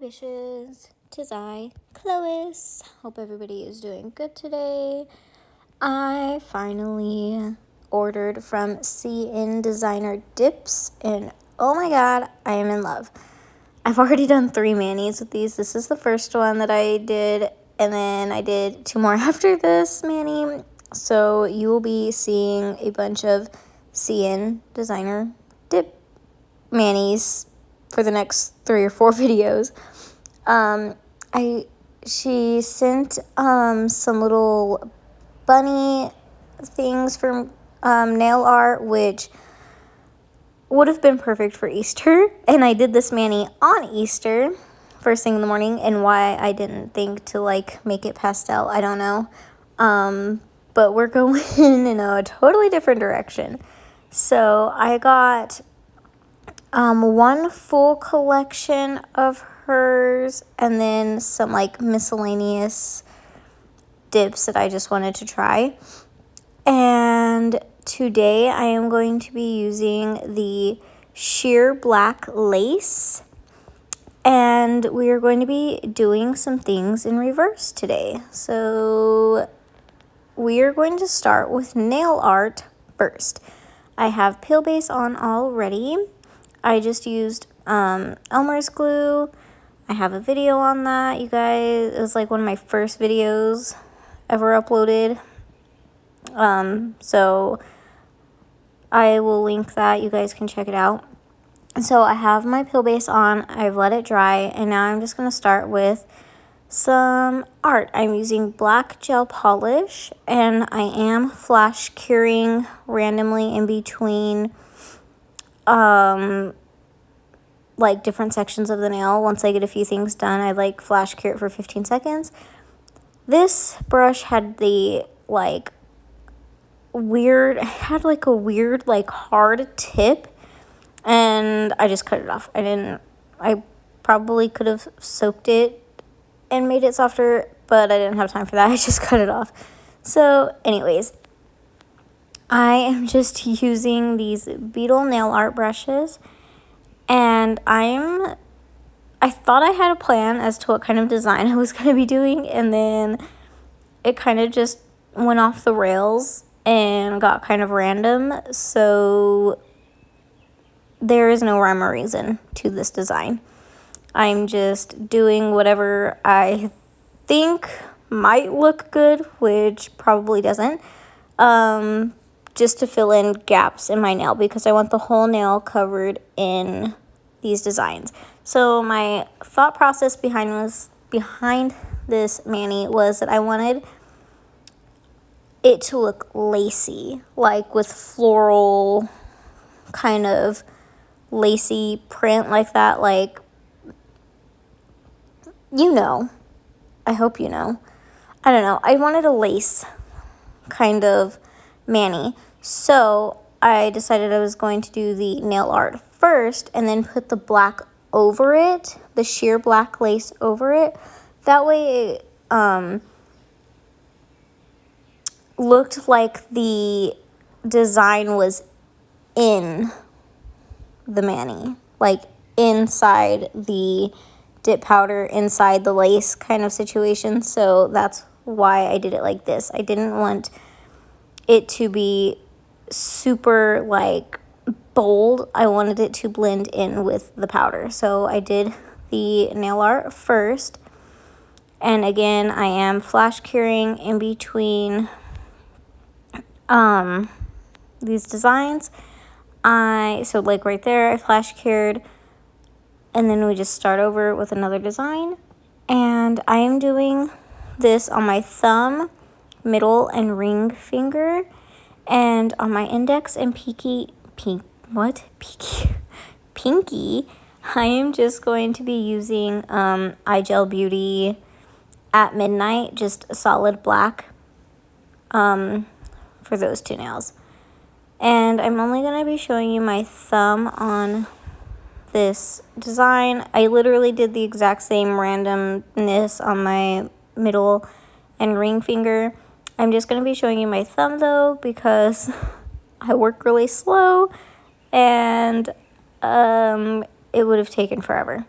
bitches, 'tis I, Chlois. Hope everybody is doing good today. I finally ordered from CN Designer dips, and oh my god, I am in love. I've already done 3 manis with these. This is the first one that I did, and then I did 2 more after this mani. So you will be seeing a bunch of CN Designer dip manis for the next 3 or 4 videos. She sent some little bunny things for nail art, which would have been perfect for Easter, and I did this mani on Easter first thing in the morning, and why I didn't think to make it pastel, I don't know. But we're going in a totally different direction. So I got one full collection of hers, and then some miscellaneous dips that I just wanted to try. And today I am going to be using the sheer black lace, and we are going to be doing some things in reverse today. So we are going to start with nail art first. I have peel base on already. I just used Elmer's glue. I have a video on that, you guys. It was one of my first videos ever uploaded. So I will link that. You guys can check it out. So I have my peel base on. I've let it dry, and now I'm just going to start with some art. I'm using black gel polish, and I am flash curing randomly in between different sections of the nail. Once I get a few things done, I flash cure it for 15 seconds. This brush had the weird hard tip, and I just cut it off. I probably could have soaked it and made it softer, but I didn't have time for that. I just cut it off. So anyways, I am just using these Beetle nail art brushes, and I thought I had a plan as to what kind of design I was going to be doing, and then it kind of just went off the rails and got kind of random. So there is no rhyme or reason to this design. I'm just doing whatever I think might look good, which probably doesn't, just to fill in gaps in my nail, because I want the whole nail covered in these designs. So my thought process behind this mani was that I wanted it to look lacy, with floral kind of lacy print like that, I hope you know. I don't know. I wanted a lace kind of mani. So I decided I was going to do the nail art first and then put the black over it, the sheer black lace over it. That way it looked like the design was in the mani, inside the dip powder, inside the lace kind of situation. So that's why I did it like this. I didn't want it to be super bold. I wanted it to blend in with the powder. So I did the nail art first, and again I am flash curing in between these designs. So right there I flash cured, and then we just start over with another design. And I am doing this on my thumb, middle, and ring finger, and on my index and pinky, I am just going to be using iGel Beauty at Midnight, just a solid black, for those 2 nails. And I'm only going to be showing you my thumb on this design. I literally did the exact same randomness on my middle and ring finger. I'm just going to be showing you my thumb though, because I work really slow, and it would have taken forever.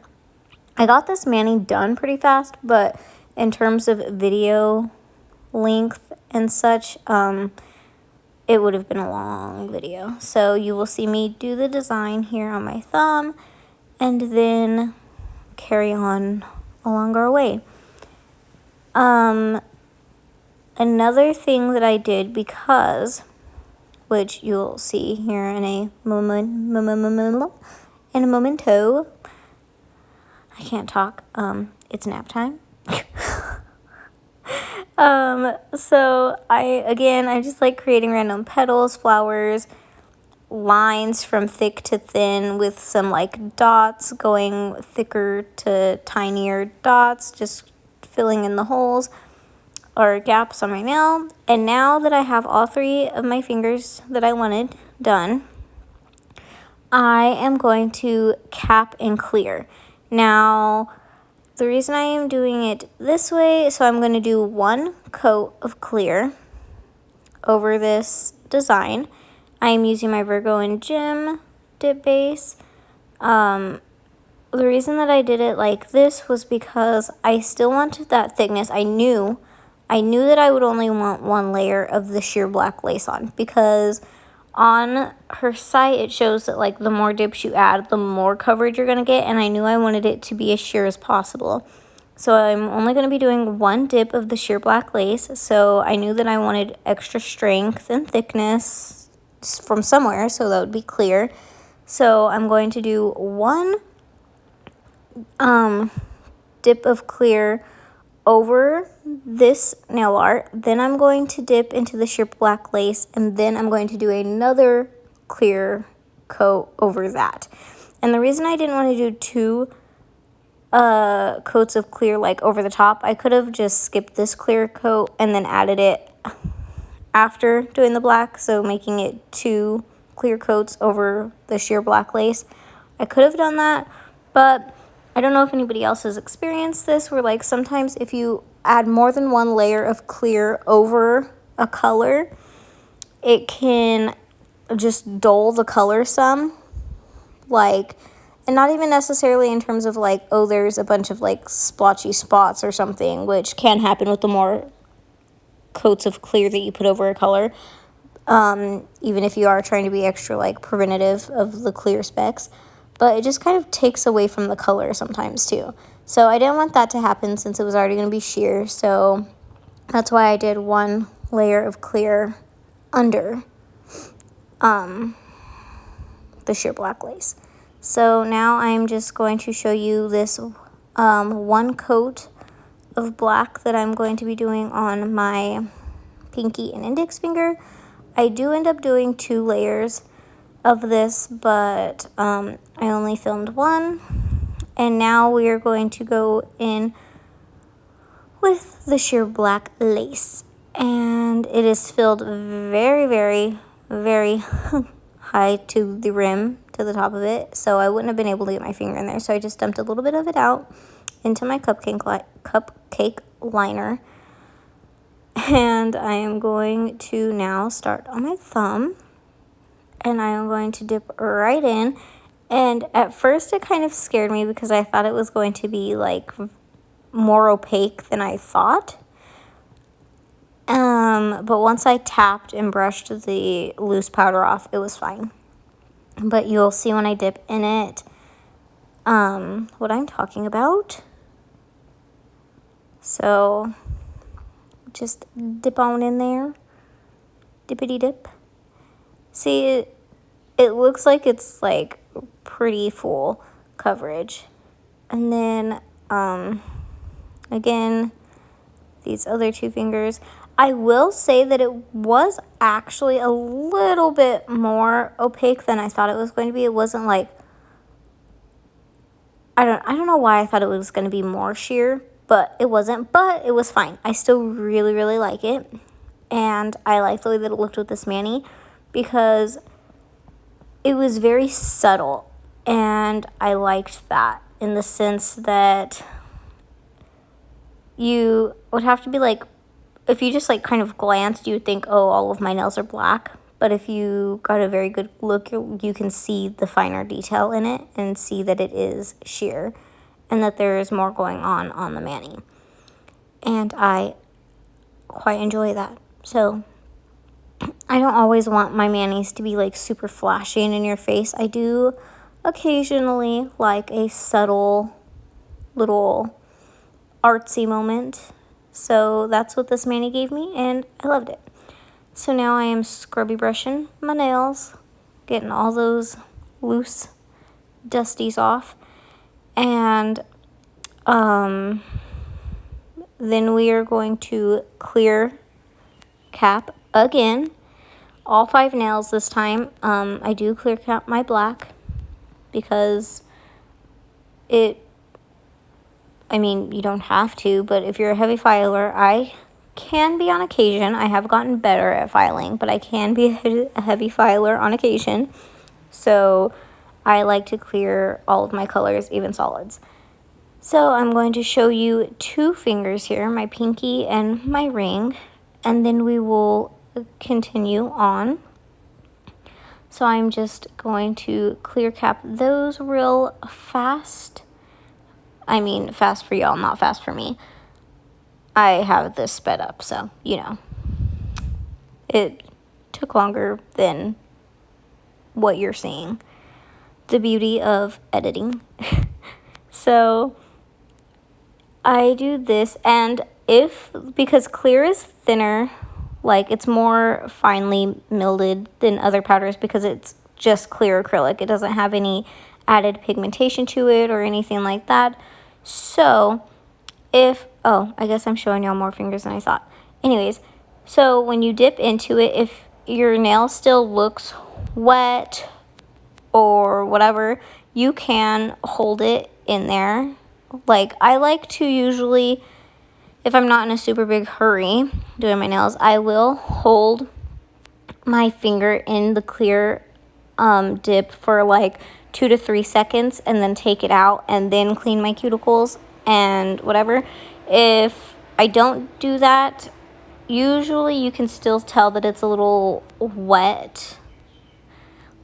I got this mani done pretty fast, but in terms of video length and such, it would have been a long video. So you will see me do the design here on my thumb and then carry on along our way. Another thing that I did, because, which you'll see here in a momento. I can't talk. It's nap time. So I just like creating random petals, flowers, lines from thick to thin with some like dots going thicker to tinier dots, just filling in the holes or gaps on my nail. And now that I have all 3 of my fingers that I wanted done, I am going to cap and clear. Now, the reason I am doing it this way, so I'm going to do 1 coat of clear over this design. I am using my Virgo and Gem dip base. The reason that I did it like this was because I still wanted that thickness. I knew that I would only want 1 layer of the sheer black lace on, because on her site it shows that like the more dips you add, the more coverage you're gonna get, and I knew I wanted it to be as sheer as possible. So I'm only going to be doing 1 dip of the sheer black lace, so I knew that I wanted extra strength and thickness from somewhere, so that would be clear. So I'm going to do 1 dip of clear over this nail art, then I'm going to dip into the sheer black lace, and then I'm going to do another clear coat over that. And the reason I didn't want to do 2 coats of clear like over the top, I could have just skipped this clear coat and then added it after doing the black, so making it 2 clear coats over the sheer black lace. I could have done that, but I don't know if anybody else has experienced this, where like sometimes if you add more than 1 layer of clear over a color, it can just dull the color some. Like, and not even necessarily in terms of like, oh, there's a bunch of like splotchy spots or something, which can happen with the more coats of clear that you put over a color. Even if you are trying to be extra like preventative of the clear specks. But it just kind of takes away from the color sometimes too. So I didn't want that to happen since it was already going to be sheer. So that's why I did 1 layer of clear under the sheer black lace. So now I'm just going to show you this 1 coat of black that I'm going to be doing on my pinky and index finger. I do end up doing 2 layers of this, but I only filmed 1, and now we are going to go in with the sheer black lace, and it is filled very, very, very high to the rim, to the top of it, so I wouldn't have been able to get my finger in there, so I just dumped a little bit of it out into my cupcake liner, and I am going to now start on my thumb. And I am going to dip right in. And at first it kind of scared me because I thought it was going to be like more opaque than I thought. But once I tapped and brushed the loose powder off, it was fine. But you'll see when I dip in it what I'm talking about. So just dip on in there. Dippity dip. See, it looks like it's like pretty full coverage. And then, again, these other 2 fingers. I will say that it was actually a little bit more opaque than I thought it was going to be. It wasn't like, I don't know why I thought it was going to be more sheer, but it wasn't. But it was fine. I still really, really like it. And I like the way that it looked with this mani, because it was very subtle, and I liked that in the sense that you would have to be like, if you just like kind of glanced, you would think, oh, all of my nails are black. But if you got a very good look, you can see the finer detail in it and see that it is sheer. and that there is more going on the mani. And I quite enjoy that. So I don't always want my manis to be like super flashy and in your face. I do occasionally like a subtle little artsy moment. So that's what this mani gave me, and I loved it. So now I am scrubby brushing my nails, getting all those loose dusties off, and then we are going to clear cap again, all 5 nails this time. I do clear cap my black because you don't have to, but if you're a heavy filer, I can be on occasion. I have gotten better at filing, but I can be a heavy filer on occasion. So I like to clear all of my colors, even solids. So I'm going to show you 2 fingers here, my pinky and my ring, and then we will continue on. So I'm just going to clear cap those real fast. I mean, fast for y'all, not fast for me. I have this sped up, so, it took longer than what you're seeing. The beauty of editing. So I do this, and because clear is thinner, like it's more finely milded than other powders because it's just clear acrylic. It doesn't have any added pigmentation to it or anything like that. So I guess I'm showing y'all more fingers than I thought. Anyways, so when you dip into it, if your nail still looks wet or whatever, you can hold it in there. Like, I like to usually, if I'm not in a super big hurry doing my nails, I will hold my finger in the clear dip for like 2 to 3 seconds and then take it out and then clean my cuticles and whatever. If I don't do that, usually you can still tell that it's a little wet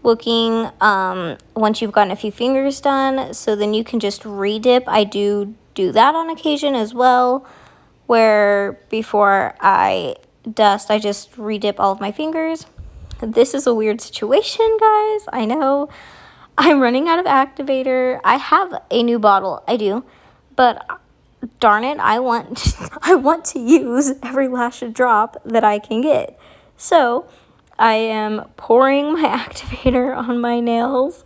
looking once you've gotten a few fingers done. So then you can just re-dip. I do that on occasion as well, where before I dust, I just re-dip all of my fingers. This is a weird situation, guys. I know I'm running out of activator. I have a new bottle. I do. But darn it, I want to use every last drop that I can get. So I am pouring my activator on my nails,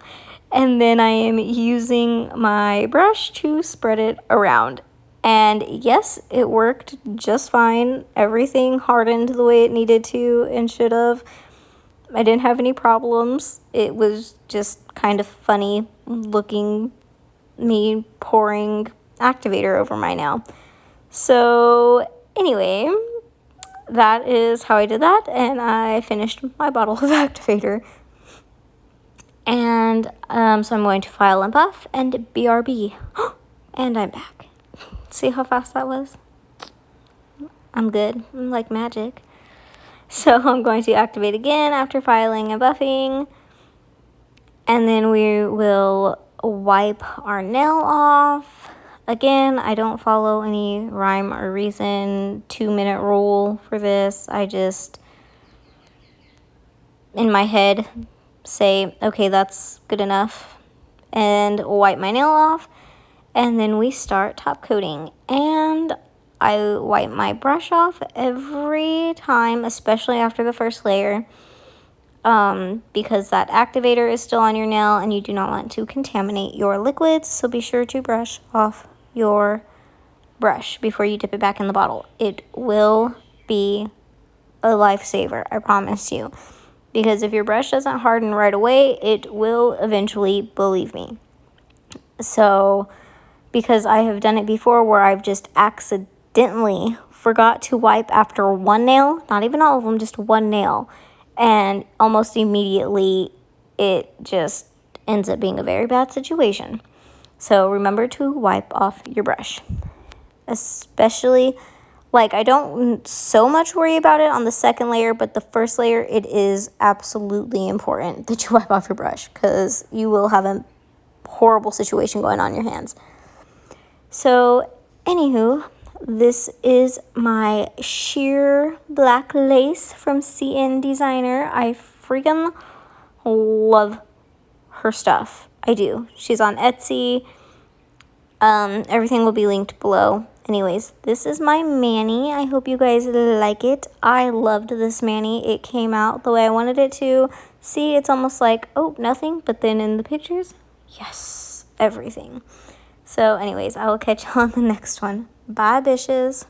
and then I am using my brush to spread it around. And yes, it worked just fine. Everything hardened the way it needed to and should have. I didn't have any problems. It was just kind of funny looking, me pouring activator over my nail. So anyway, that is how I did that, and I finished my bottle of activator. And so I'm going to file and buff and BRB. And I'm back. See how fast that was? I'm good. I'm like magic. So I'm going to activate again after filing and buffing. And then we will wipe our nail off. Again, I don't follow any rhyme or reason 2-minute rule for this. I just, in my head, say, okay, that's good enough, and wipe my nail off. And then we start top coating. And I wipe my brush off every time, especially after the first layer, because that activator is still on your nail and you do not want to contaminate your liquids. So be sure to brush off your brush before you dip it back in the bottle. It will be a lifesaver, I promise you. Because if your brush doesn't harden right away, it will eventually, believe me. So, because I have done it before where I've just accidentally forgot to wipe after one nail, not even all of them, just one nail, and almost immediately it just ends up being a very bad situation. So remember to wipe off your brush. Especially, like, I don't so much worry about it on the second layer, but the first layer, it is absolutely important that you wipe off your brush because you will have a horrible situation going on in your hands. So, anywho, this is my sheer black lace from CN Designer. I freaking love her stuff. I do. She's on Etsy. Everything will be linked below. Anyways, this is my mani. I hope you guys like it. I loved this mani. It came out the way I wanted it to. See, it's almost like, oh, nothing. But then in the pictures, yes, everything. So anyways, I will catch you on the next one. Bye, bitches.